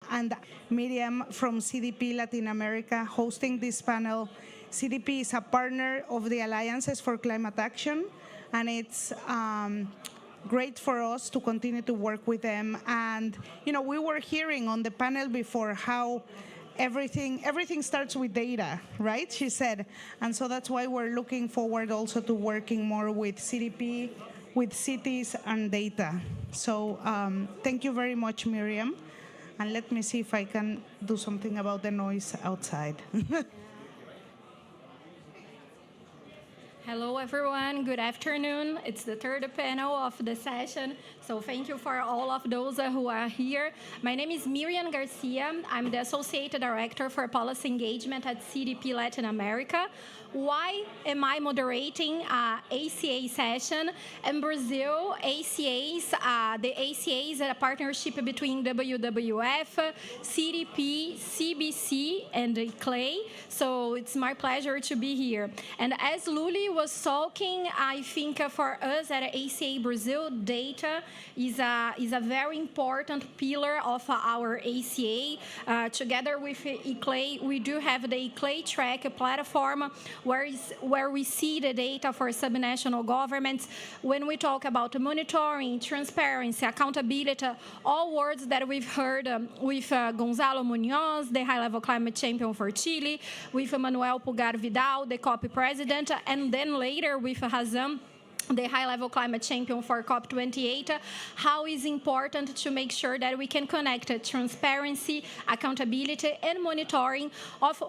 and Miriam from CDP Latin America hosting this panel. CDP is a partner of the Alliances for Climate Action, and it's great for us to continue to work with them. And we were hearing on the panel before how everything starts with data, right? She said, and so that's why we're looking forward also to working more with CDP, with cities and data. So thank you very much, Miriam. And let me see if I can do something about the noise outside. Hello, everyone. Good afternoon. It's the third panel of the session, so thank you for all of those who are here. My name is Miriam Garcia. I'm the Associate Director for Policy Engagement at CDP Latin America. Why am I moderating ACA session? In Brazil, the ACA is a partnership between WWF, CDP, CBC, and ICLEI. So it's my pleasure to be here. And as Luli was talking, I think for us at ACA Brazil, data is a very important pillar of our ACA. Together with ICLEI, we do have the ICLEI Track platform where we see the data for subnational governments. When we talk about monitoring, transparency, accountability, all words that we've heard with Gonzalo Munoz, the high-level climate champion for Chile, with Manuel Pulgar Vidal, the COP president, and then later with Hazam, the high-level climate champion for COP28, how is important to make sure that we can connect transparency, accountability, and monitoring of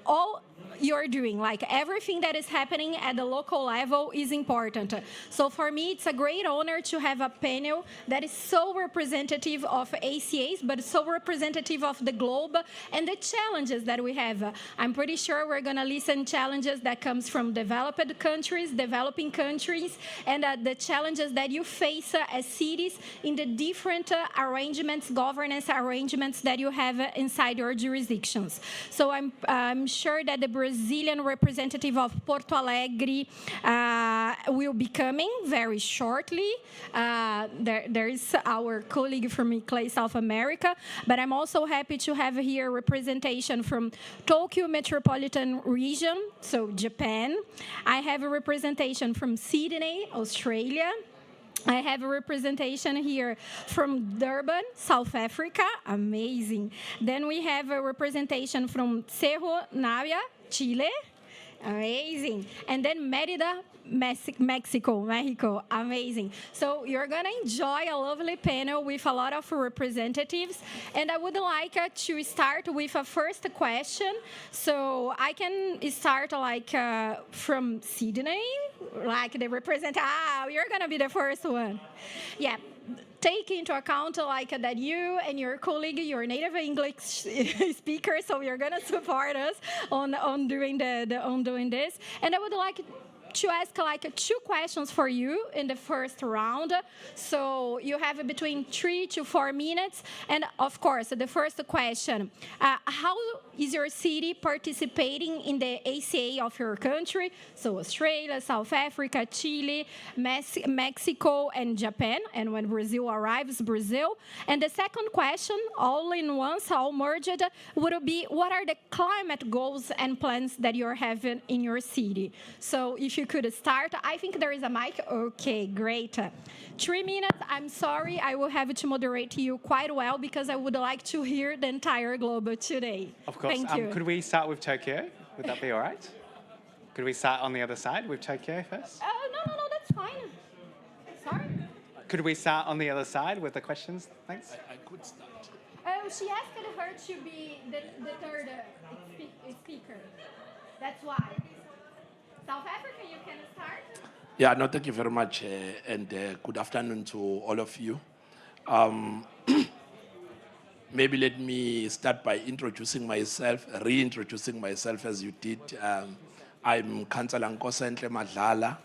all you're doing, like everything that is happening at the local level is important. So for me, it's a great honor to have a panel that is so representative of ACAs, but so representative of the globe and the challenges that we have. I'm pretty sure we're going to listen challenges that comes from developed countries, developing countries, and the challenges that you face as cities in the different arrangements, governance arrangements that you have inside your jurisdictions. So I'm sure that the Brazilian representative of Porto Alegre will be coming very shortly. There is our colleague from ICLEI South America, but I'm also happy to have here representation from Tokyo Metropolitan Region, so Japan. I have a representation from Sydney, Australia. I have a representation here from Durban, South Africa. Amazing. Then we have a representation from Cerro Navia, Chile. Amazing. And then Mérida, Mexico. Amazing. So you're going to enjoy a lovely panel with a lot of representatives. And I would like to start with a first question. So I can start from Sydney, like the representative. You're going to be the first one. Yeah. Take into account that you and your colleague, you're native English speaker, so you're gonna support us on doing this. And I would like to ask two questions for you in the first round. So you have between 3 to 4 minutes. And of course, the first question, how is your city participating in the ACA of your country? So Australia, South Africa, Chile, Mexico, and Japan. And when Brazil arrives, Brazil. And the second question, all in once, all merged, would be what are the climate goals and plans that you're having in your city? So if you could start. I think there is a mic. Okay, great. 3 minutes. I'm sorry, I will have to moderate you quite well because I would like to hear the entire globe today. Of course. Thank you. Could we start with Tokyo? Would that be all right? Could we start on the other side with Tokyo first? No, that's fine. Sorry. Could we start on the other side with the questions? Thanks. I could start. She asked her to be the third speaker. That's why. South Africa, you can start. Yeah, no, thank you very much, and good afternoon to all of you. Maybe let me start by reintroducing myself as you did. I'm Councillor Nkosa Ntle Madlala.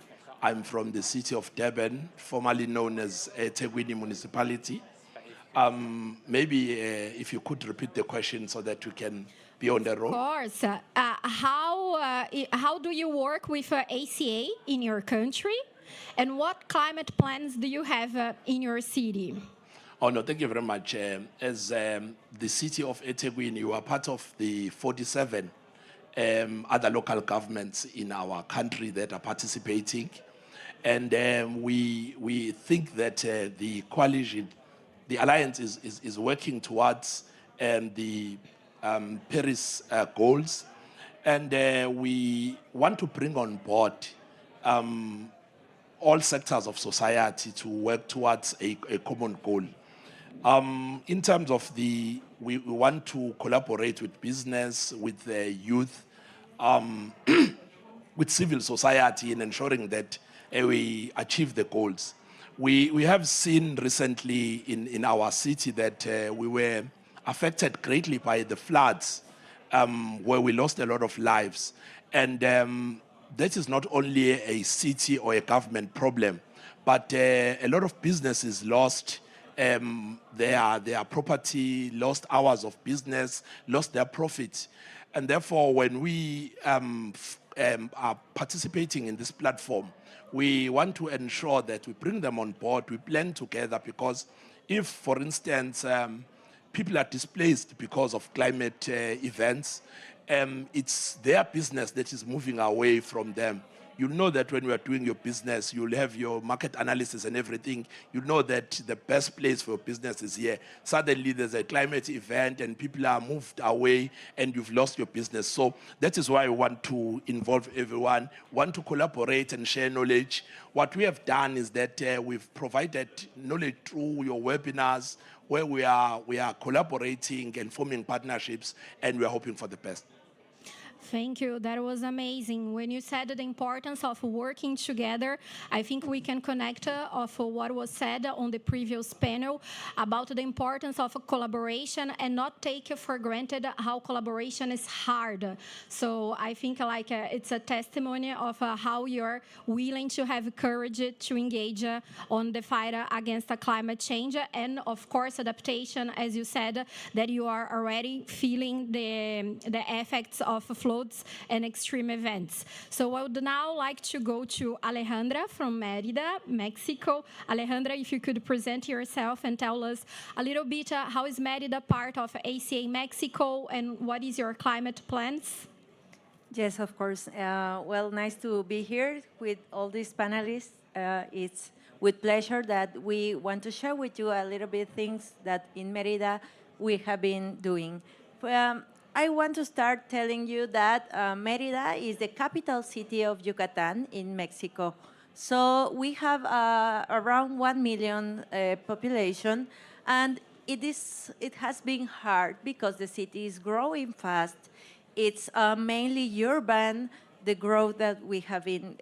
I'm from the city of Durban, formerly known as eThekwini Municipality. Maybe if you could repeat the question so that we can be on the road. Of course. How do you work with ACA in your country? And what climate plans do you have in your city? Oh, no, thank you very much. As the city of eThekwini, you are part of the 47 other local governments in our country that are participating. And we think that the coalition, the alliance is working towards the Paris goals. And we want to bring on board all sectors of society to work towards a common goal. In terms of we want to collaborate with business, with the youth, with civil society in ensuring that we achieve the goals. We have seen recently in our city that we were affected greatly by the floods, where we lost a lot of lives. And that is not only a city or a government problem, but a lot of businesses lost their property, lost hours of business, lost their profit. And therefore, when we are participating in this platform, we want to ensure that we bring them on board, we plan together, because if, for instance, people are displaced because of climate events, it's their business that is moving away from them. You know that when you are doing your business, you'll have your market analysis and everything. You know that the best place for business is here. Suddenly there's a climate event and people are moved away and you've lost your business. So that is why we want to involve everyone, want to collaborate and share knowledge. What we have done is that we've provided knowledge through your webinars, where we are collaborating and forming partnerships, and we are hoping for the best. Thank you. That was amazing. When you said the importance of working together, I think we can connect of what was said on the previous panel about the importance of collaboration and not take for granted how collaboration is hard. So I think it's a testimony of how you're willing to have courage to engage on the fight against climate change and, of course, adaptation, as you said, that you are already feeling the effects of floods and extreme events. So I would now like to go to Alejandra from Mérida, Mexico. Alejandra, if you could present yourself and tell us a little bit how is Mérida part of ACA Mexico and what is your climate plans? Yes, of course. Well, nice to be here with all these panelists. It's with pleasure that we want to share with you a little bit things that in Mérida we have been doing. I want to start telling you that Mérida is the capital city of Yucatan in Mexico. So we have around 1 million population, and it has been hard because the city is growing fast. It's mainly urban, the growth that we have been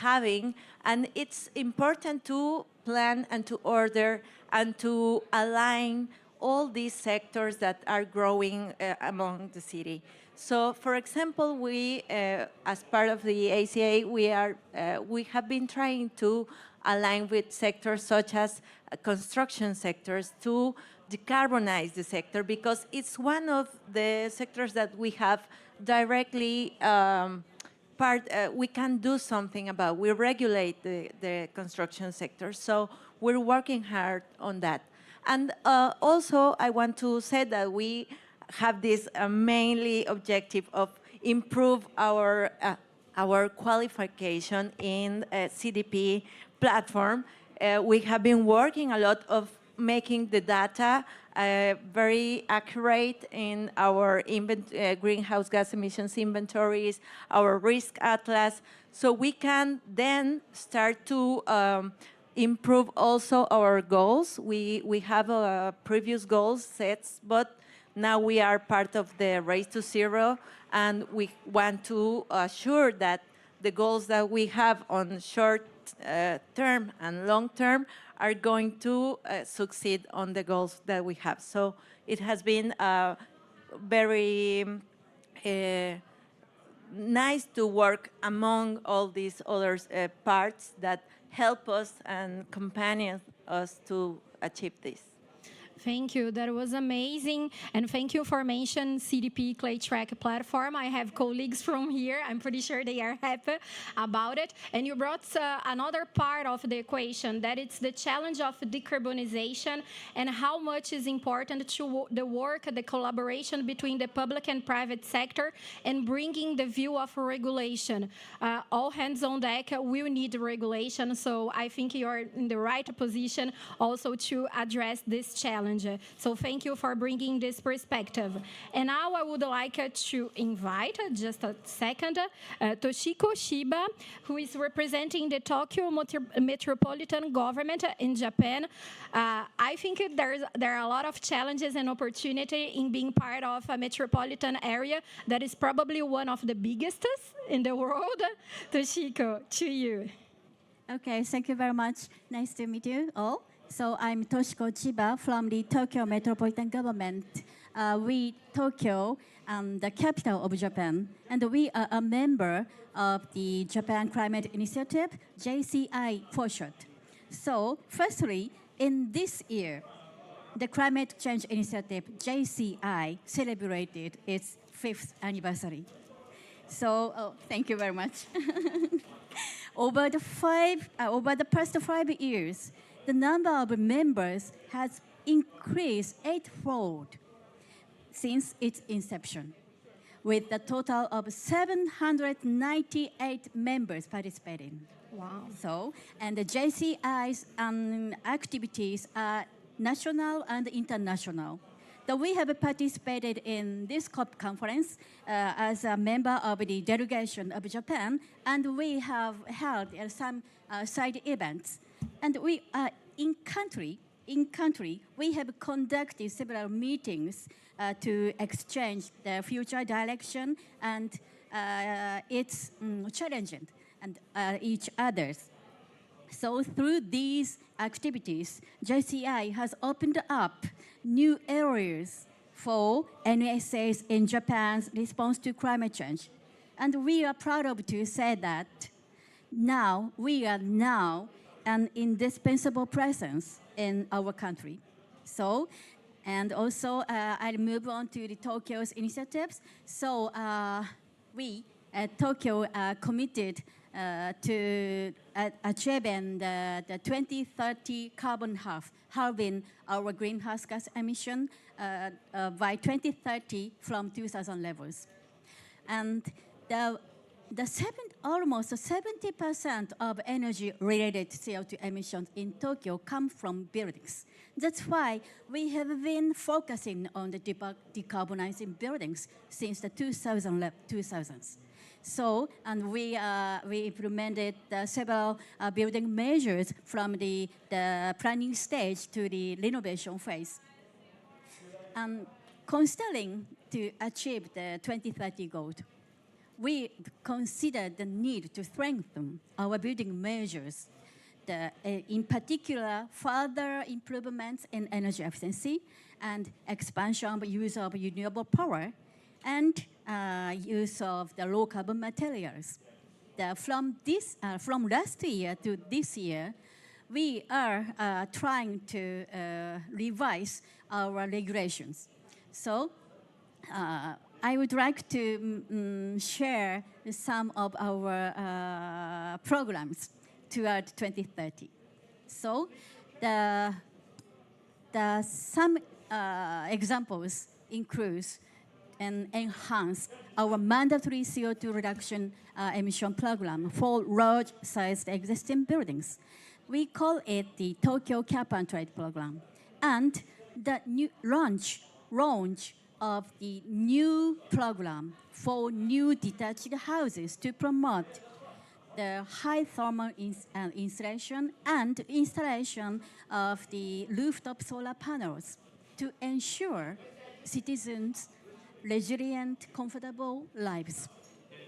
having, and it's important to plan and to order and to align all these sectors that are growing among the city. So, for example, we, as part of the ACA, we have been trying to align with sectors such as construction sectors to decarbonize the sector, because it's one of the sectors that we have directly we can do something about. We regulate the construction sector, so we're working hard on that. And also, I want to say that we have this mainly objective of improve our qualification in CDP platform. We have been working a lot of making the data very accurate in our greenhouse gas emissions inventories, our risk atlas, so we can then start to improve also our goals. We have previous goals sets, but now we are part of the Race to Zero, and we want to assure that the goals that we have on short term and long term are going to succeed on the goals that we have. So it has been very nice to work among all these other parts that help us and companion us to achieve this. Thank you. That was amazing. And thank you for mentioning CDP Clay Track platform. I have colleagues from here. I'm pretty sure they are happy about it. And you brought another part of the equation, that it's the challenge of decarbonization and how much is important to the work, the collaboration between the public and private sector and bringing the view of regulation. All hands on deck will need regulation. So I think you're in the right position also to address this challenge. So thank you for bringing this perspective. And now I would like to invite, just a second, Toshiko Shiba, who is representing the Tokyo Metropolitan Government in Japan. I think there are a lot of challenges and opportunity in being part of a metropolitan area that is probably one of the biggest in the world. Toshiko, to you. Okay, thank you very much. Nice to meet you all. So I'm Toshiko Chiba from the Tokyo Metropolitan Government. Tokyo, the capital of Japan, and we are a member of the Japan Climate Initiative, JCI for short. So firstly, in this year, the Climate Change Initiative, JCI, celebrated its 5th anniversary. So thank you very much. Over the past 5 years, the number of members has increased 8-fold since its inception, with a total of 798 members participating. Wow. So, and the JCI's activities are national and international. So we have participated in this COP conference as a member of the delegation of Japan, and we have held some side events. And we are in country, we have conducted several meetings to exchange the future direction and its challenges and each other's. So through these activities, JCI has opened up new areas for NSAs in Japan's response to climate change. And we are proud of to say that we are now an indispensable presence in our country. So, and also I'll move on to the Tokyo's initiatives. So we at Tokyo are committed to achieving the 2030 carbon halving our greenhouse gas emission by 2030 from 2000 levels. And almost 70% of energy-related CO2 emissions in Tokyo come from buildings. That's why we have been focusing on the decarbonizing buildings since the 2000s. So, and we implemented several building measures from the planning stage to the renovation phase. Considering to achieve the 2030 goal, we consider the need to strengthen our building measures, in particular, further improvements in energy efficiency and expansion of use of renewable power and use of the low carbon materials. From last year to this year, we are trying to revise our regulations. So I would like to share some of our programs toward 2030. So some examples include and enhance our mandatory CO2 reduction emission program for large-sized existing buildings. We call it the Tokyo Cap and Trade Program. And the new launch of the new program for new detached houses to promote the high thermal insulation and installation of the rooftop solar panels to ensure citizens' resilient, comfortable lives.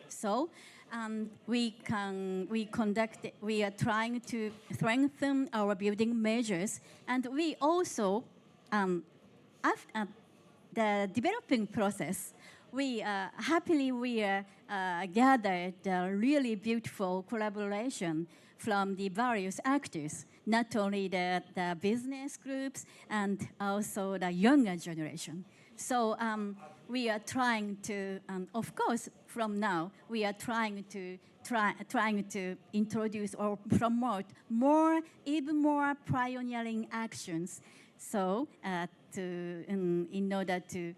So we are trying to strengthen our building measures, and we also, after the developing process, we gathered a really beautiful collaboration from the various actors, not only the business groups and also the younger generation. So we are trying to, of course, from now, we are trying to introduce or promote even more pioneering actions. So in order to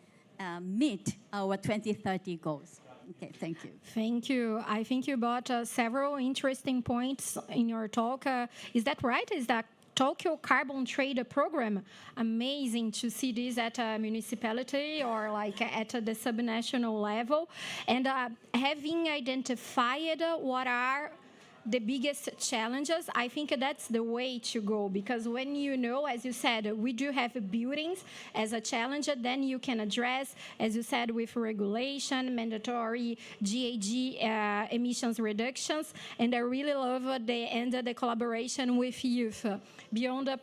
meet our 2030 goals. Okay, thank you. Thank you. I think you brought several interesting points in your talk. Is that right? Is that Tokyo Carbon Trade Program? Amazing to see this at a municipality or like at the subnational level. And having identified what are the biggest challenges, I think that's the way to go, because when you know, as you said, we do have buildings as a challenge, then you can address, as you said, with regulation, mandatory GHG emissions reductions, and I really love the collaboration with youth. Beyond the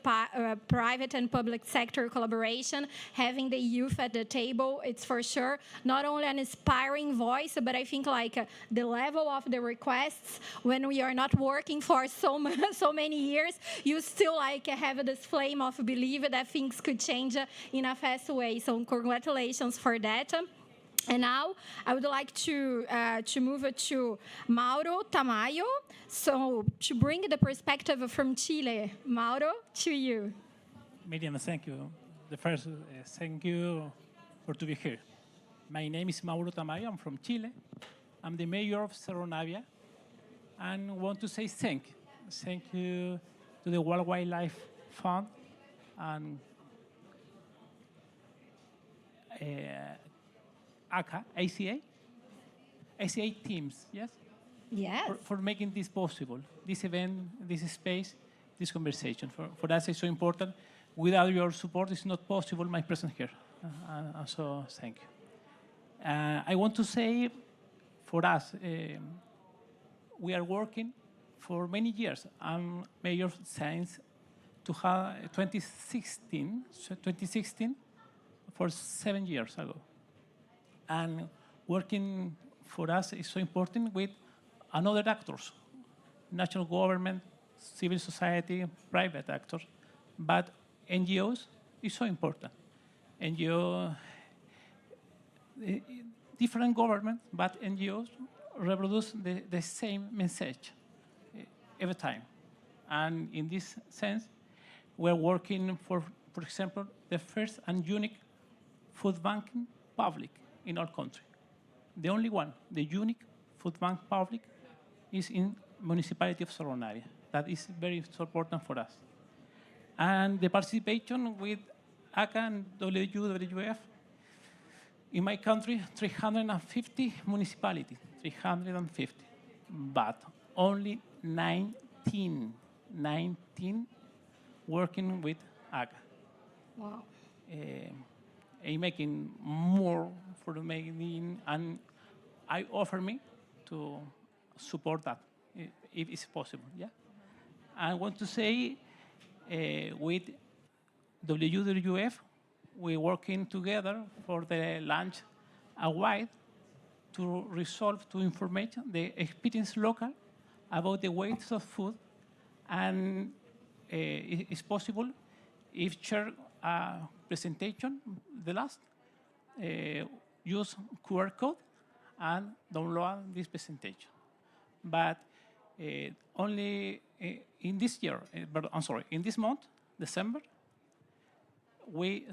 private and public sector collaboration, having the youth at the table, it's for sure not only an inspiring voice, but I think like the level of the requests when we are not working for so many years, you still like have this flame of belief that things could change in a fast way. So congratulations for that. And now I would like to move to Mauro Tamayo. So to bring the perspective from Chile, Mauro, to you. Miriam, thank you. The first, thank you for to be here. My name is Mauro Tamayo. I'm from Chile. I'm the mayor of Cerro Navia, and want to say thank you to the World Wildlife Fund and ACA teams, yes? Yes. For making this possible, this event, this space, this conversation. For us, it's so important. Without your support, it's not possible my presence here. So thank you. I want to say, for us, we are working for many years. I'm mayor since 2016, for 7 years ago. And working for us is so important with another actors, national government, civil society, private actors, but NGOs is so important. NGO, different governments, but NGOs reproduce the same message every time. And in this sense, we're working for example, the first and unique food banking public in our country. The only one, the unique food bank public, is in municipality of Cerro Navia. That is very important for us. And the participation with ACA and WWF, in my country, 350 municipalities, 350, but only 19 working with ACA. Wow. I'm making more for the making, and I offer me to support that if it's possible. Yeah. I want to say with WWF, we're working together for the launch a wide to resolve to information the experience local about the waste of food, and it's possible if share a presentation, the last, use QR code and download this presentation. But only in this year, in this month, December, we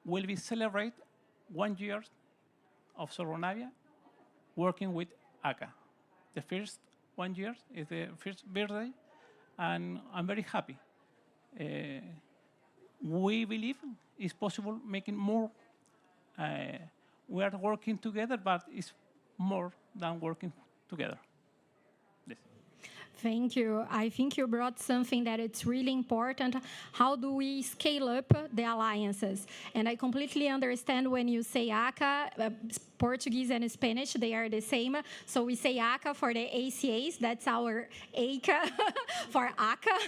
will be celebrate 1 year of Cerro Navia working with ACA. The first 1 year is the first birthday, and I'm very happy. We believe it's possible making more. We are working together, but it's more than working together. Yes. Thank you. I think you brought something that it's really important. How do we scale up the alliances? And I completely understand when you say ACA, Portuguese and Spanish, they are the same. So we say ACA for the ACAs. That's our ACA for ACA.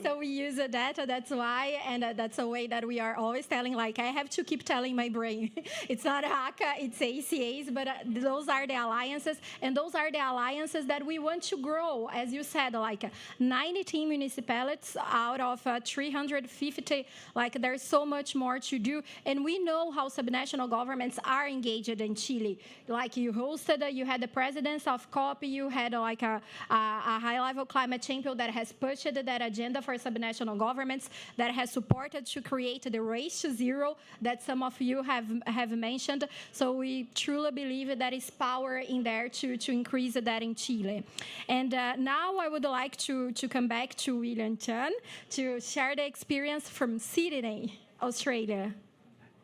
So we use that. That's why. And that's a way that we are always telling, like, I have to keep telling my brain. It's not ACA, it's ACAs. But those are the alliances. And those are the alliances that we want to grow as you said, like 19 municipalities out of 350, like there's so much more to do. And we know how subnational governments are engaged in Chile. Like you hosted, you had the presidents of COP, you had like a high-level climate champion that has pushed that agenda for subnational governments, that has supported to create the race to zero that some of you have mentioned. So we truly believe that is power in there to increase that in Chile. And now I would like to come back to William Chan to share the experience from Sydney, Australia.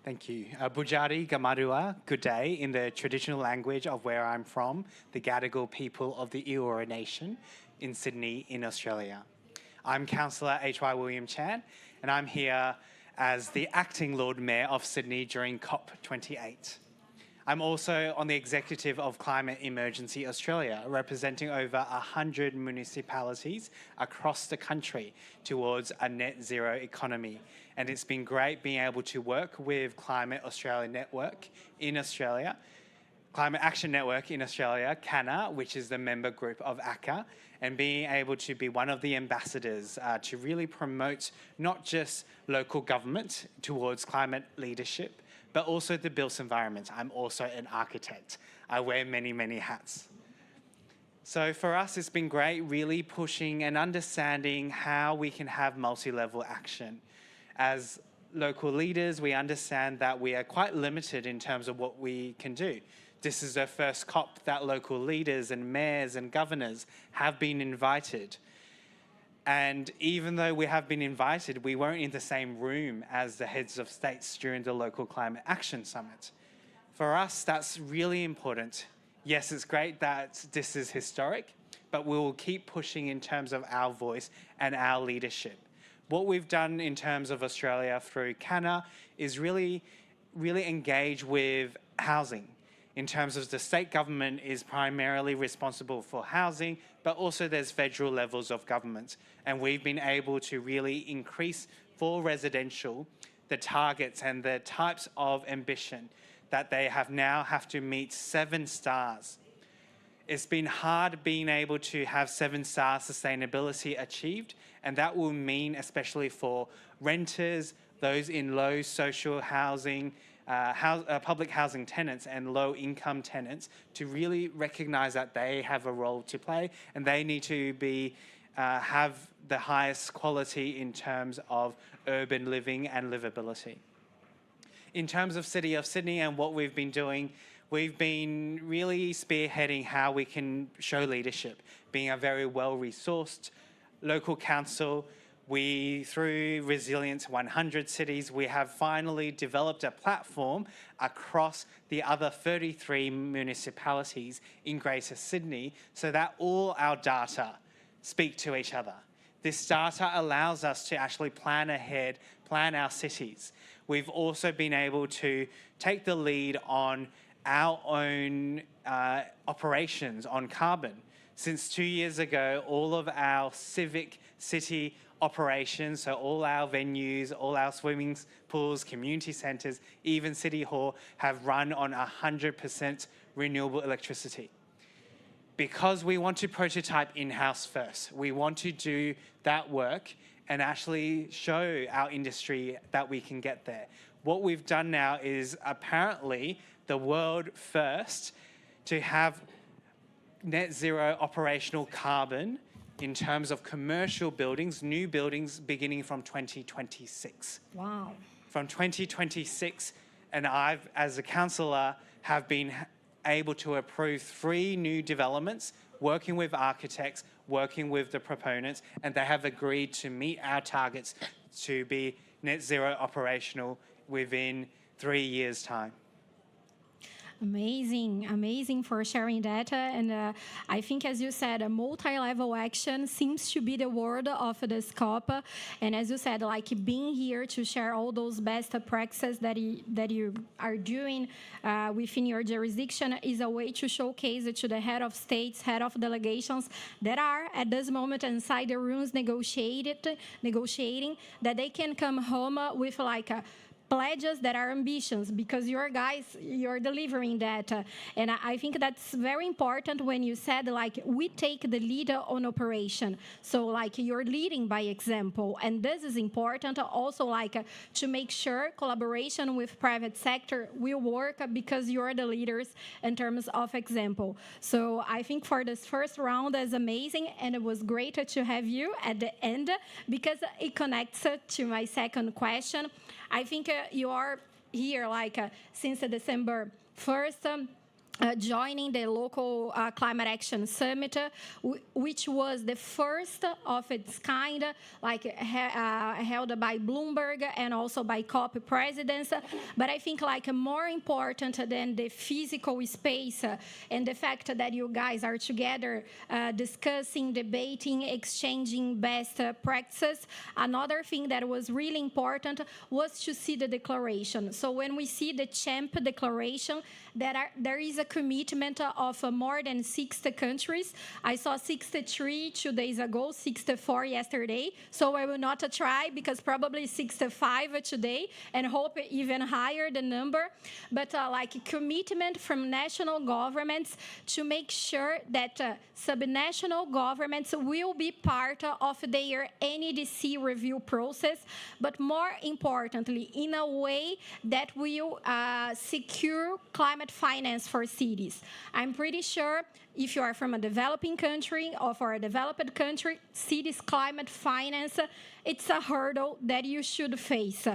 Thank you. Bujari Gamarua, good day, in the traditional language of where I'm from, the Gadigal people of the Eora Nation in Sydney, in Australia. I'm Councillor H.Y. William Chan, and I'm here as the acting Lord Mayor of Sydney during COP28. I'm also on the executive of Climate Emergency Australia, representing over 100 municipalities across the country towards a net zero economy. And it's been great being able to work with Climate Australia Network in Australia, Climate Action Network in Australia, CANA, which is the member group of ACCA, and being able to be one of the ambassadors to really promote not just local government towards climate leadership, but also the built environment. I'm also an architect. I wear many, many hats. So for us, it's been great really pushing and understanding how we can have multi-level action. As local leaders, we understand that we are quite limited in terms of what we can do. This is the first COP that local leaders and mayors and governors have been invited. And even though we have been invited, we weren't in the same room as the heads of states during the local climate action summit. For us, that's really important. Yes, it's great that this is historic, but we will keep pushing in terms of our voice and our leadership. What we've done in terms of Australia through CANA is really engage with housing. In terms of the state government is primarily responsible for housing, but also there's federal levels of government. And we've been able to really increase for residential the targets and the types of ambition that they have to meet 7 stars. It's been hard being able to have 7-star sustainability achieved, and that will mean especially for renters, those in low social housing, public housing tenants and low-income tenants, to really recognise that they have a role to play and they need to be have the highest quality in terms of urban living and livability. In terms of City of Sydney and what we've been doing, we've been really spearheading how we can show leadership, being a very well-resourced local council. Through Resilience 100 Cities, we have finally developed a platform across the other 33 municipalities in Greater Sydney so that all our data speak to each other. This data allows us to actually plan ahead, plan our cities. We've also been able to take the lead on our own operations on carbon. Since 2 years ago, all of our civic city operations, so all our venues, all our swimming pools, community centres, even City Hall, have run on 100% renewable electricity. Because we want to prototype in-house first. We want to do that work and actually show our industry that we can get there. What we've done now is apparently the world first to have net zero operational carbon in terms of commercial buildings, new buildings beginning from 2026. Wow. From 2026, and I've, as a councillor, have been able to approve 3 new developments, working with architects, working with the proponents, and they have agreed to meet our targets to be net zero operational within 3 years' time. Amazing for sharing data. And I think, as you said, a multi-level action seems to be the word of the scope. And as you said, like being here to share all those best practices that you are doing within your jurisdiction is a way to showcase it to the head of states, head of delegations that are at this moment inside the rooms negotiating, that they can come home with like a pledges that are ambitions, because you're delivering that. And I think that's very important when you said, like, we take the lead on operation. So, like, you're leading by example. And this is important also, like, to make sure collaboration with private sector will work because you're the leaders in terms of example. So I think for this first round is amazing, and it was great to have you at the end because it connects to my second question. I think you are here like since December 1st. Joining the local climate action summit, which was the first of its kind, like held by Bloomberg and also by COP presidents. But I think like more important than the physical space and the fact that you guys are together discussing, debating, exchanging best practices. Another thing that was really important was to see the declaration. So when we see the CHAMP declaration, there is a commitment of more than 60 countries. I saw 63 2 days ago, 64 yesterday. So I will not try because probably 65 today and hope even higher the number. But like commitment from national governments to make sure that subnational governments will be part of their NDC review process, but more importantly, in a way that will secure climate finance for cities. I'm pretty sure if you are from a developing country or for a developed country, cities climate finance, it's a hurdle that you should face.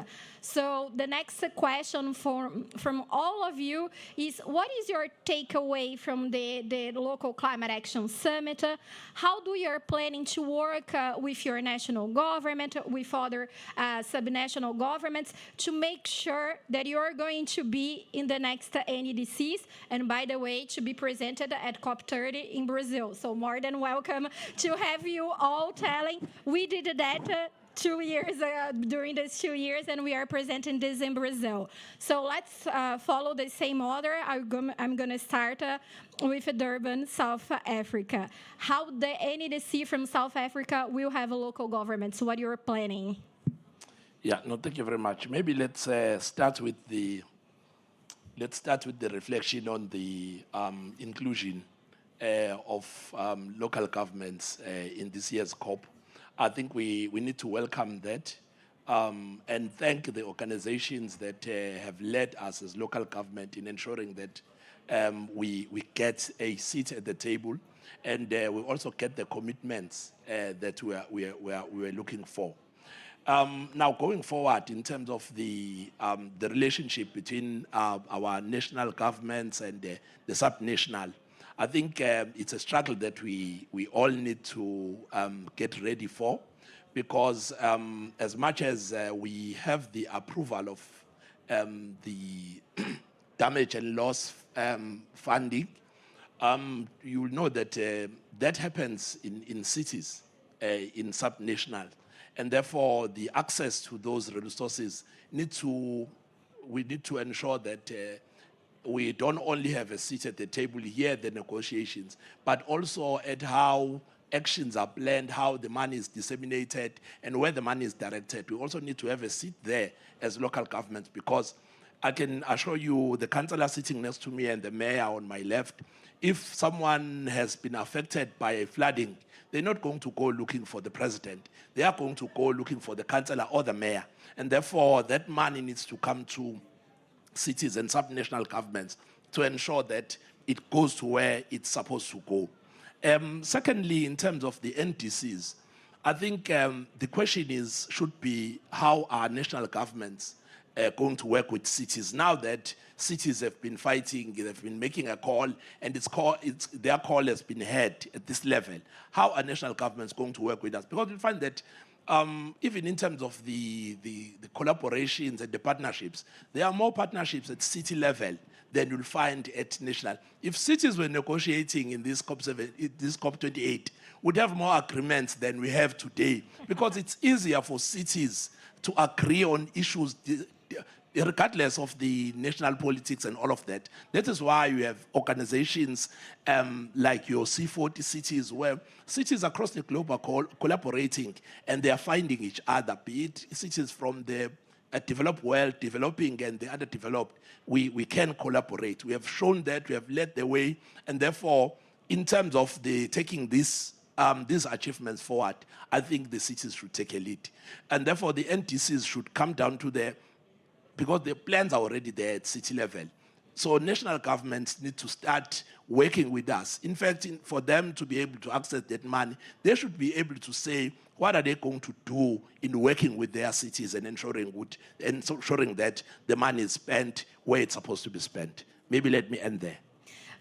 So the next question from all of you is, what is your takeaway from the local climate action summit? How do you are planning to work with your national government, with other subnational governments to make sure that you are going to be in the next NDCs, and by the way, to be presented at COP30 in Brazil. So more than welcome to have you all telling. We did that 2 years during these 2 years, and we are presenting this in Brazil. So let's follow the same order. I'm going to start with Durban, South Africa. How the NDC from South Africa will have local governments? What you're planning? Yeah, no, thank you very much. Maybe let's start with the reflection on the inclusion of local governments in this year's COP. I think we need to welcome that and thank the organizations that have led us as local government in ensuring that we get a seat at the table, and we also get the commitments that we were looking for. Now, going forward, in terms of the relationship between our national governments and the subnational, I think it's a struggle that we all need to get ready for, because as much as we have the approval of the damage and loss funding, you will know that that happens in cities, in subnational. And therefore, the access to those resources we need to ensure that we don't only have a seat at the table here, the negotiations, but also at how actions are planned, how the money is disseminated, and where the money is directed. We also need to have a seat there as local governments, because I can assure you, the councillor sitting next to me and the mayor on my left, if someone has been affected by flooding, they're not going to go looking for the president. They are going to go looking for the councillor or the mayor. And therefore, that money needs to come to cities and subnational governments to ensure that it goes to where it's supposed to go. Secondly, in terms of the NDCs, I think the question should be how are national governments going to work with cities now that cities have been fighting, they've been making a call, and their call has been heard at this level. How are national governments going to work with us? Because we find that even in terms of the collaborations and the partnerships, there are more partnerships at city level than you'll find at national. If cities were negotiating in this COP28, we'd have more agreements than we have today, because it's easier for cities to agree on issues regardless of the national politics and all of that. That is why you have organizations like your C40 cities, where cities across the globe are collaborating and they are finding each other, be it cities from the developed world, developing and the underdeveloped, we can collaborate. We have shown that, we have led the way, and therefore, in terms of the taking these achievements forward, I think the cities should take a lead. And therefore, the NDCs should come down to because the plans are already there at city level. So national governments need to start working with us. In fact, for them to be able to access that money, they should be able to say, what are they going to do in working with their cities and ensuring that the money is spent where it's supposed to be spent. Maybe let me end there.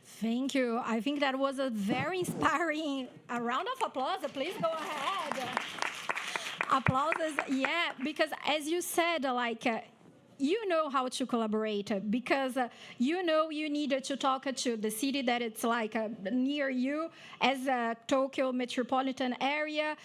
Thank you. I think that was a very inspiring. A round of applause, please go ahead. Applauses, yeah, because as you said, you know how to collaborate because you know you need to talk to the city that it's near you as a Tokyo metropolitan area,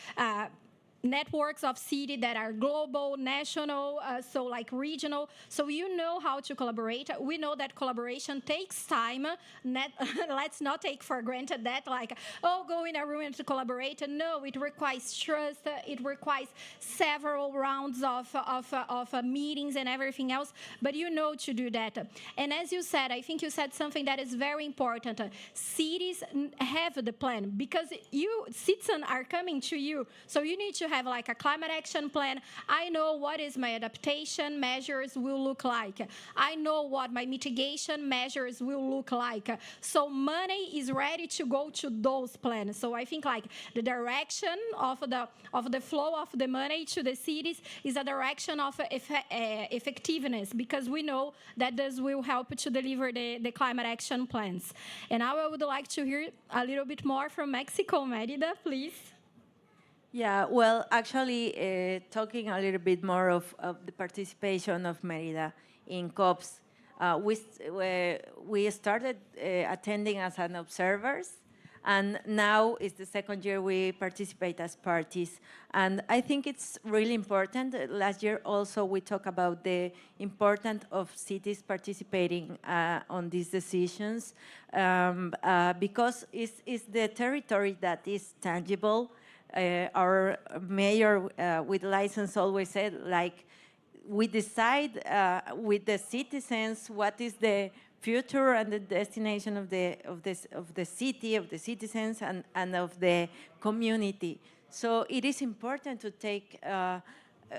networks of cities that are global, national, so regional. So you know how to collaborate. We know that collaboration takes time. Let's not take for granted that go in a room to collaborate. No, it requires trust. It requires several rounds of meetings and everything else. But you know to do that. And as you said, I think you said something that is very important. Cities have the plan because citizens are coming to you. So you need to have a climate action plan. I know what is my adaptation measures will look like. I know what my mitigation measures will look like. So money is ready to go to those plans. So I think the direction of the flow of the money to the cities is a direction of effectiveness because we know that this will help to deliver the climate action plans. And now I would like to hear a little bit more from Mexico. Merida, please. Yeah, well, actually, talking a little bit more of the participation of Merida in COPs, we started attending as an observers, and now it's the second year we participate as parties. And I think it's really important. Last year also we talked about the importance of cities participating on these decisions because it's the territory that is tangible. Our mayor with license always said, we decide with the citizens what is the future and the destination of the city, of the citizens, and of the community. So it is important to take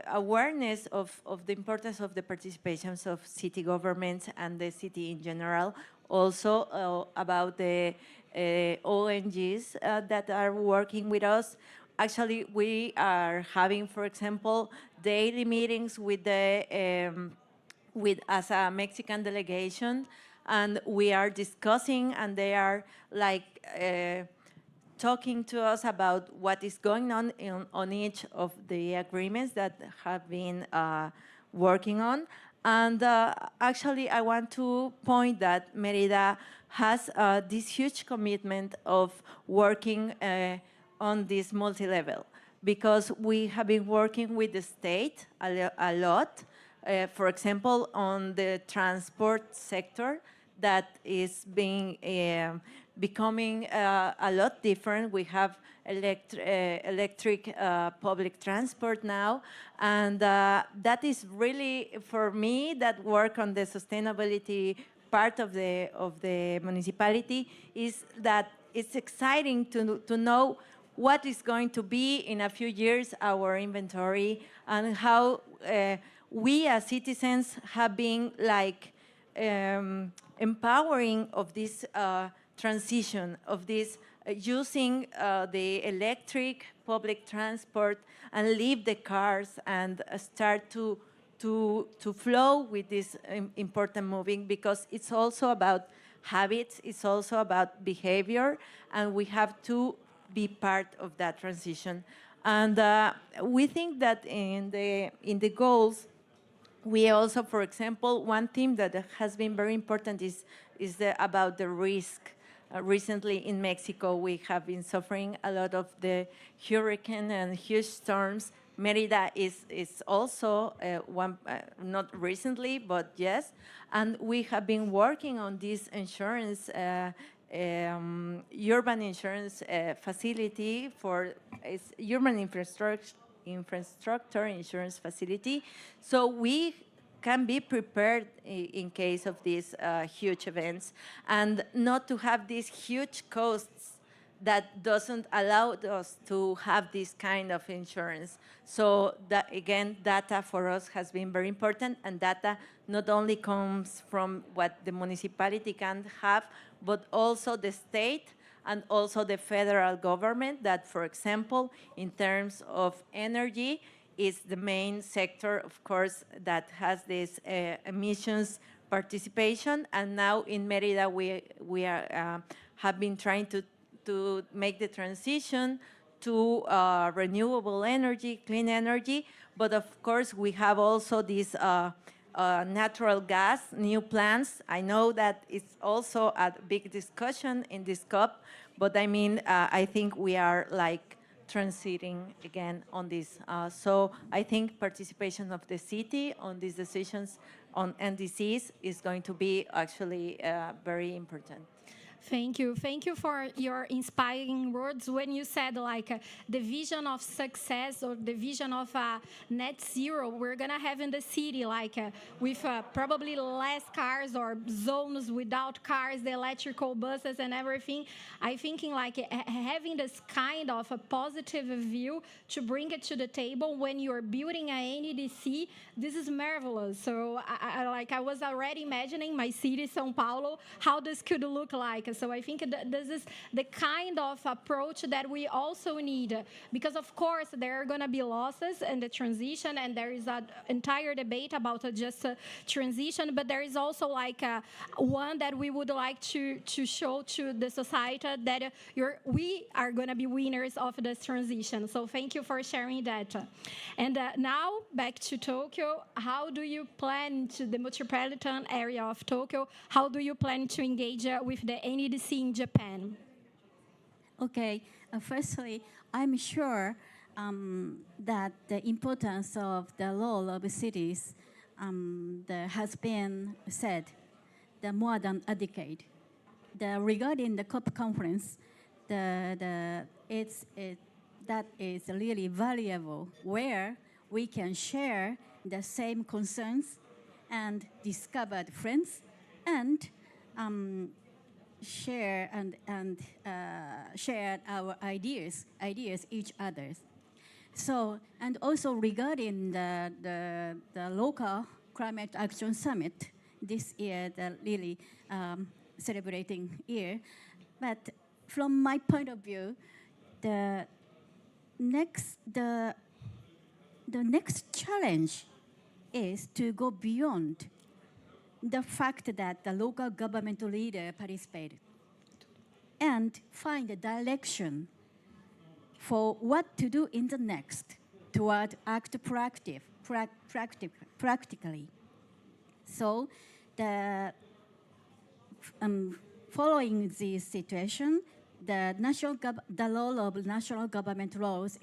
awareness of the importance of the participations of city governments and the city in general. Also about the ONGs that are working with us. Actually, we are having, for example, daily meetings with as a Mexican delegation, and we are discussing, and they are talking to us about what is going on each of the agreements that have been working on. And actually, I want to point that Merida has this huge commitment of working on this multi-level because we have been working with the state a lot, for example, on the transport sector that is becoming a lot different. We have electric public transport now, and that is really, for me, that work on the sustainability part of the municipality is that it's exciting to know what is going to be in a few years our inventory and how we as citizens have been empowering of this transition, of this using the electric public transport and leave the cars and start to flow with this important moving because it's also about habits, it's also about behavior, and we have to be part of that transition. And we think that in the goals, we also, for example, one theme that has been very important is about the risk. Recently in Mexico, we have been suffering a lot of the hurricane and huge storms. Merida is also one, not recently, but yes. And we have been working on this insurance urban insurance facility for urban infrastructure, insurance facility, so we can be prepared in case of these huge events, and not to have these huge costs that doesn't allow us to have this kind of insurance. So that, again, data for us has been very important, and data not only comes from what the municipality can have, but also the state and also the federal government that, for example, in terms of energy, is the main sector, of course, that has this emissions participation. And now in Merida, we are, have been trying to make the transition to renewable energy, clean energy. But of course, we have also this natural gas, new plants. I know that it's also a big discussion in this COP, but I mean, I think we are like transiting again on this. So I think participation of the city on these decisions on NDCs is going to be actually very important. Thank you. Thank you for your inspiring words when you said like the vision of success or the vision of net zero we're going to have in the city, like with probably less cars or zones without cars, the electrical buses and everything. I thinking like having this kind of a positive view to bring it to the table when you're building an NDC, this is marvelous. So I was already imagining my city, São Paulo, how this could look like. So I think this is the kind of approach that we also need, because of course there are going to be losses in the transition, and there is an entire debate about just transition, but there is also like one that we would like to show to the society that we are going to be winners of this transition. So thank you for sharing that. And now back to Tokyo. How do you plan to the metropolitan area of Tokyo? How do you plan to engage with the NDC in Japan? Okay, firstly, I'm sure that the importance of the role of cities has been said more than a decade. Regarding the COP conference, that is really valuable, where we can share the same concerns and discovered friends and share our ideas each other's. So, and also regarding the local climate action summit this year, the really celebrating year. But from my point of view, the next challenge is to go beyond the fact that the local government leader participated and find a direction for what to do in the next toward act practically. So following this situation, the role of national government roles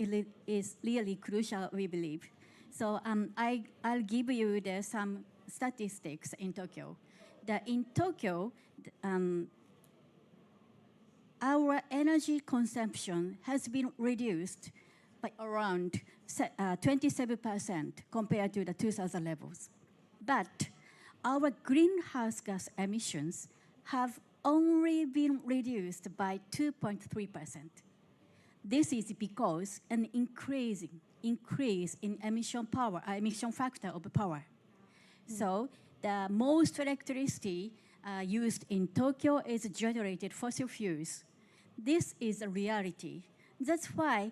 is really crucial, we believe. So I'll give you some statistics in Tokyo. In Tokyo, our energy consumption has been reduced by around 27% compared to the 2000 levels. But our greenhouse gas emissions have only been reduced by 2.3%. This is because an increase in emission factor of power. So the most electricity used in Tokyo is generated fossil fuels. This is a reality. That's why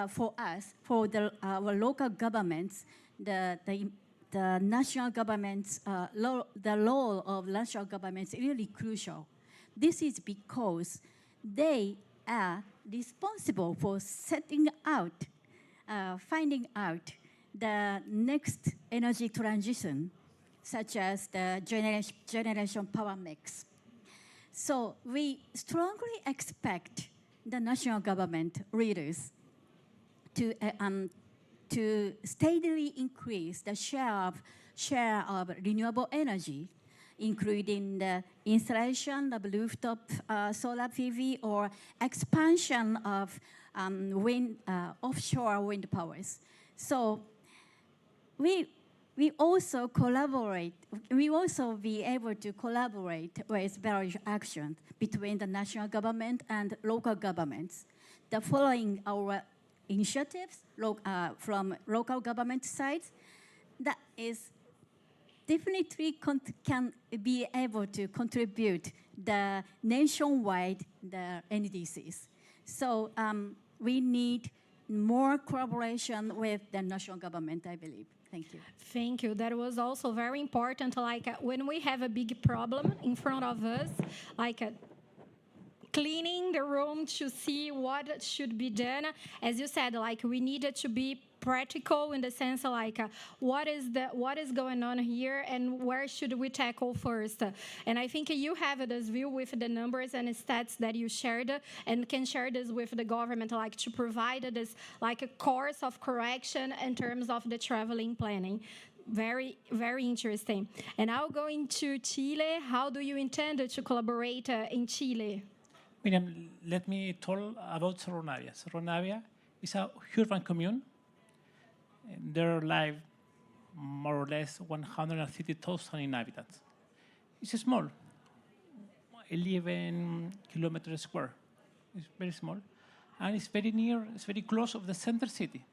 for us, our local governments, the national governments, the role of national governments is really crucial. This is because they are responsible for finding out the next energy transition, such as the generation power mix. So we strongly expect the national government leaders to steadily increase the share of renewable energy, including the installation of rooftop solar PV or expansion of offshore wind powers. So we also collaborate. We also be able to collaborate with various actions between the national government and local governments. The following our initiatives from local government sides, that is definitely can be able to contribute the nationwide the NDCs. So we need more collaboration with the national government, I believe. Thank you. Thank you. That was also very important. Like when we have a big problem in front of us, like cleaning the room to see what should be done. As you said, like we needed to be practical in the sense like what is going on here and where should we tackle first. And I think you have this view with the numbers and stats that you shared and can share this with the government, like to provide this like a course of correction in terms of the traveling planning. Very, very interesting. And now going to Chile, how do you intend to collaborate in Chile? Miriam, let me talk about Cerro Navia. Cerro Navia is a urban commune. There live more or less 150,000 inhabitants. It's small, 11 kilometers square. It's very small. And it's very near, it's very close of the center city,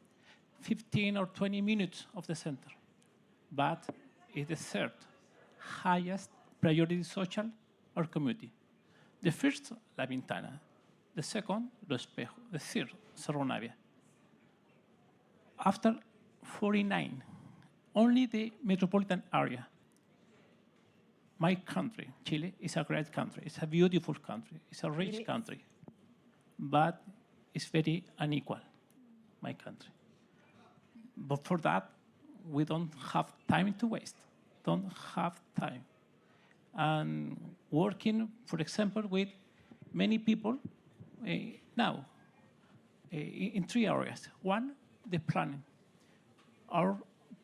15 or 20 minutes of the center. But it's the third highest priority social or community. The first, La Pintana. The second, Lo Espejo. The third, Cerro Navia. After 49, only the metropolitan area. My country, Chile, is a great country. It's a beautiful country. It's a rich country. But it's very unequal, my country. But for that, we don't have time to waste. Don't have time. And working, for example, with many people now in three areas. One, the planning. Our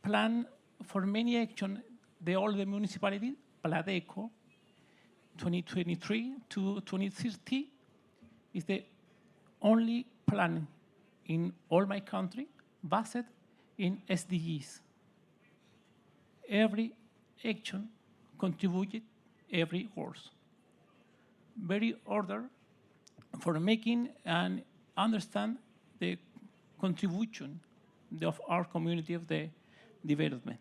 plan for many action, all the municipality, Pladeco, 2023 to 2030, is the only plan in all my country based in SDGs. Every action contributed every course. Very order for making and understand the contribution of our community of the development.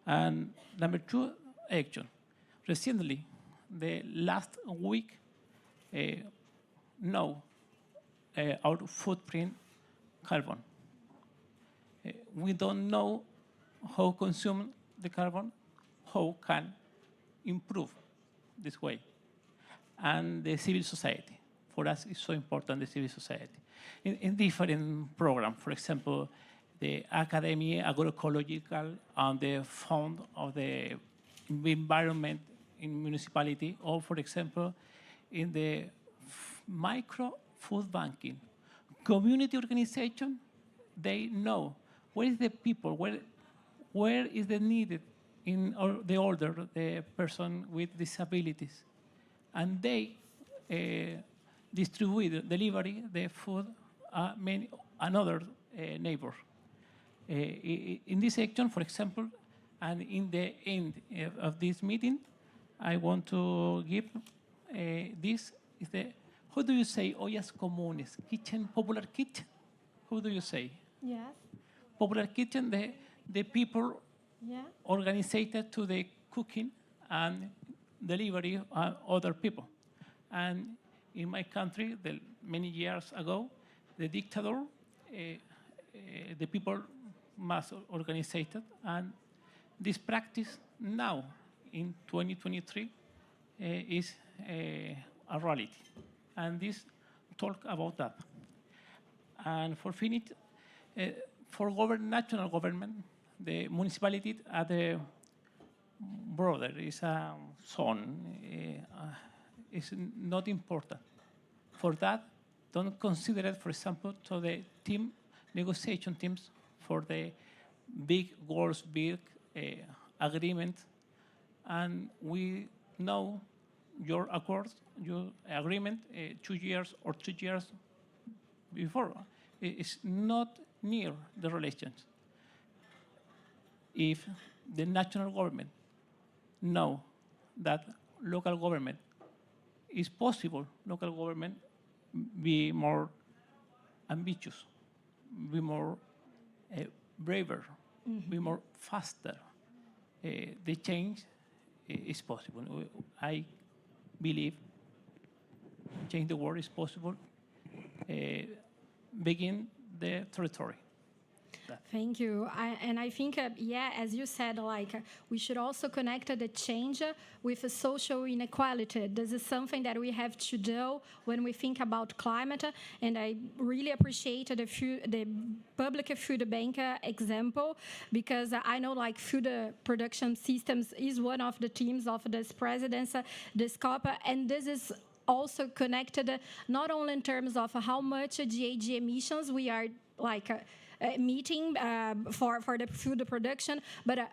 And number two, action. Recently, the last week, know our footprint carbon. We don't know how consume the carbon, how can improve this way. And the civil society. For us, it's so important, the civil society. In different programs, for example, the Academy Agroecological and the Fund of the Environment in municipality, or for example, in the micro food banking. Community organization, they know where is the people, where is the needed in the older, the person with disabilities. And they distribute, delivery the food another neighbor. In this action, for example, and in the end of this meeting, I want to give this is the, how do you say, ollas comunes, kitchen, popular kitchen? How do you say? Yes. Popular kitchen, the people organized to the cooking and delivery of other people. And in my country, many years ago, the dictator, the people must organize it, and this practice now in 2023 is a reality. And this talk about that. And for finish, for national government, the municipality at the border is a zone, is not important. For that, don't consider it, for example, to the negotiation teams for the big goals, big agreement. And we know your accords, your agreement 2 years or 3 years before. It's not near the relations. if the national government know that local government is possible, local government be more ambitious, be more braver, be more faster. The change is possible. I believe change the world is possible. Begin the territory. Thank you. And I think, yeah, as you said, like we should also connect the change with social inequality. This is something that we have to do when we think about climate. And I really appreciate the public food bank example, because I know like food production systems is one of the themes of this presidency, this COP, and this is also connected not only in terms of how much GHG emissions we are like meeting for the food production, but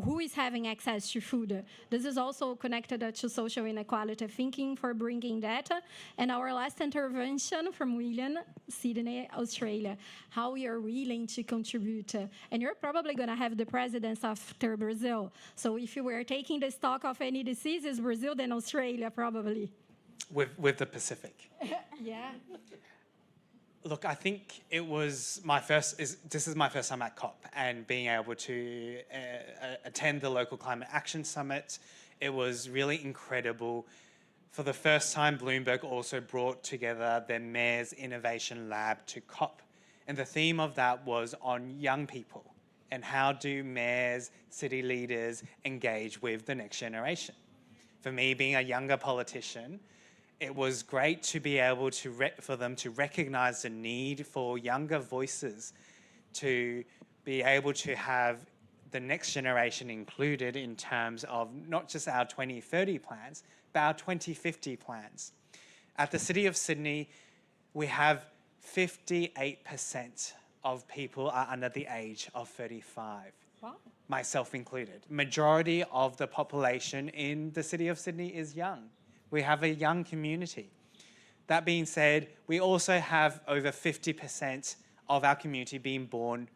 who is having access to food? This is also connected to social inequality thinking for bringing that. And our last intervention from William, Sydney, Australia, how we are willing to contribute. And you're probably going to have the presidents after Brazil. So if you were taking the stock of any diseases, Brazil, then Australia probably. With the Pacific. Yeah. Look, I think it was this is my first time at COP, and being able to attend the local climate action summit, it was really incredible. For the first time, Bloomberg also brought together their Mayor's Innovation Lab to COP. And the theme of that was on young people and how do mayors, city leaders engage with the next generation. For me, being a younger politician, it was great to be able to for them to recognize the need for younger voices to be able to have the next generation included in terms of not just our 2030 plans, but our 2050 plans. At the City of Sydney, we have 58% of people are under the age of 35. Wow. Myself included. Majority of the population in the City of Sydney is young. We have a young community. That being said, we also have over 50% of our community being born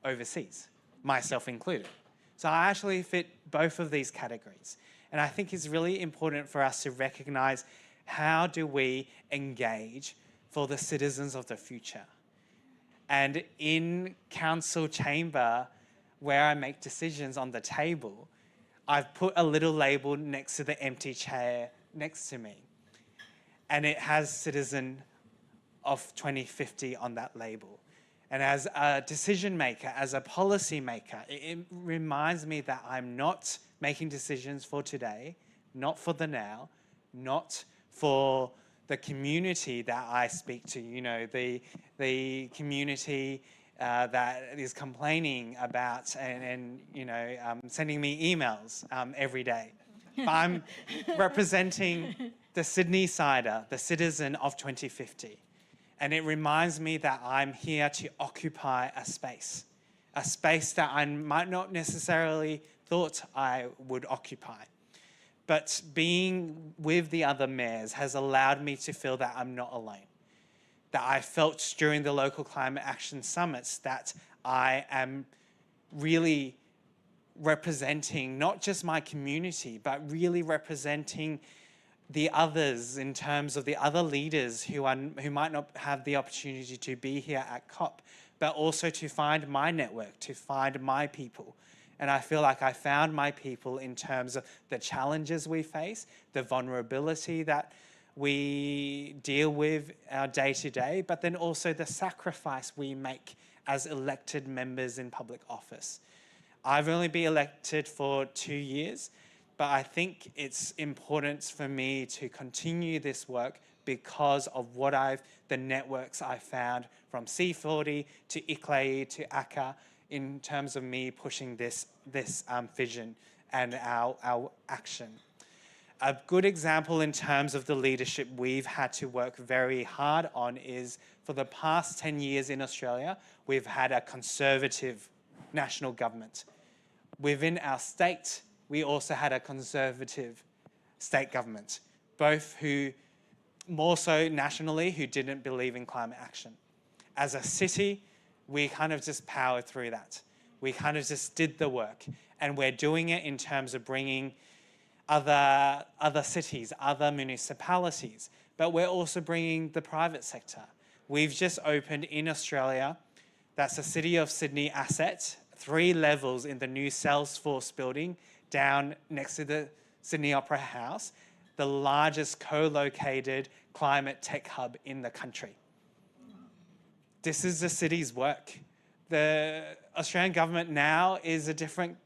overseas, myself included. So I actually fit both of these categories. And I think it's really important for us to recognize how do we engage for the citizens of the future. And in council chamber, where I make decisions on the table, I've put a little label next to the empty chair next to me. And it has citizen of 2050 on that label. And as a decision maker, as a policy maker, it reminds me that I'm not making decisions for today, not for the now, not for the community that I speak to, you know, the community that is complaining about and you know, sending me emails every day. But I'm representing the Sydney-sider, the citizen of 2050. And it reminds me that I'm here to occupy a space that I might not necessarily thought I would occupy. But being with the other mayors has allowed me to feel that I'm not alone. That I felt during the local climate action summits that I am really representing not just my community, but really representing the others in terms of the other leaders who might not have the opportunity to be here at COP, but also to find my network, to find my people. And I feel like I found my people in terms of the challenges we face, the vulnerability that we deal with our day-to-day, but then also the sacrifice we make as elected members in public office. I've only been elected for 2 years, but I think it's important for me to continue this work because of the networks I found from C40 to ICLEI to ACCA in terms of me pushing this vision and our action. A good example in terms of the leadership we've had to work very hard on is for the past 10 years in Australia, we've had a conservative national government. Within our state, we also had a conservative state government, both who, more so nationally, who didn't believe in climate action. As a city, we kind of just powered through that. We kind of just did the work, and we're doing it in terms of bringing other cities, other municipalities, but we're also bringing the private sector. We've just opened in Australia, that's the City of Sydney asset, 3 levels in the new Salesforce building down next to the Sydney Opera House, the largest co-located climate tech hub in the country. This is the city's work. The Australian government now is a different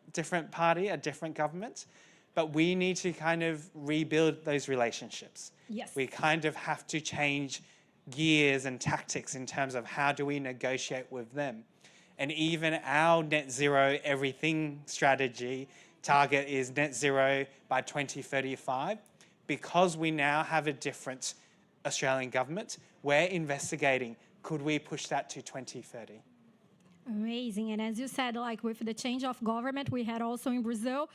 party, a different government, but we need to kind of rebuild those relationships. Yes. We kind of have to change gears and tactics in terms of how do we negotiate with them. And even our net zero everything strategy target is net zero by 2035. Because we now have a different Australian government, we're investigating, could we push that to 2030? Amazing. And as you said, like with the change of government we had also in Brazil,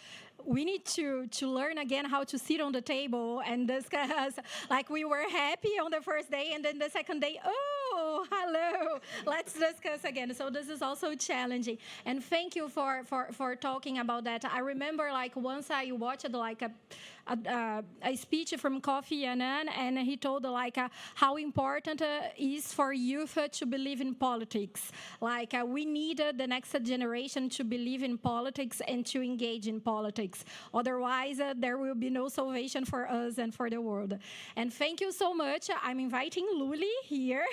we need to learn again how to sit on the table and discuss. Like we were happy on the first day, and then the second day, oh, hello, let's discuss again. So this is also challenging. And thank you for talking about that. I remember like once I watched like a speech from Kofi Annan, and he told like how important is for youth to believe in politics. Like we need the next generation to believe in politics and to engage in politics. Otherwise, there will be no salvation for us and for the world. And thank you so much. I'm inviting Luli here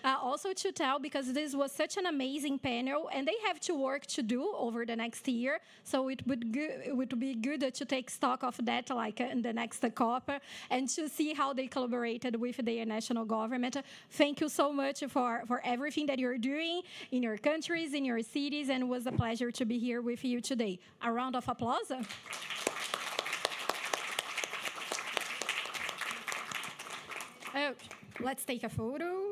also to tell, because this was such an amazing panel, and they have to work to do over the next year. So it would be good to take stock of that, like in the next COP, and to see how they collaborated with their national government. Thank you so much for everything that you're doing in your countries, in your cities, and it was a pleasure to be here with you today. A round of applause. Oh, let's take a photo.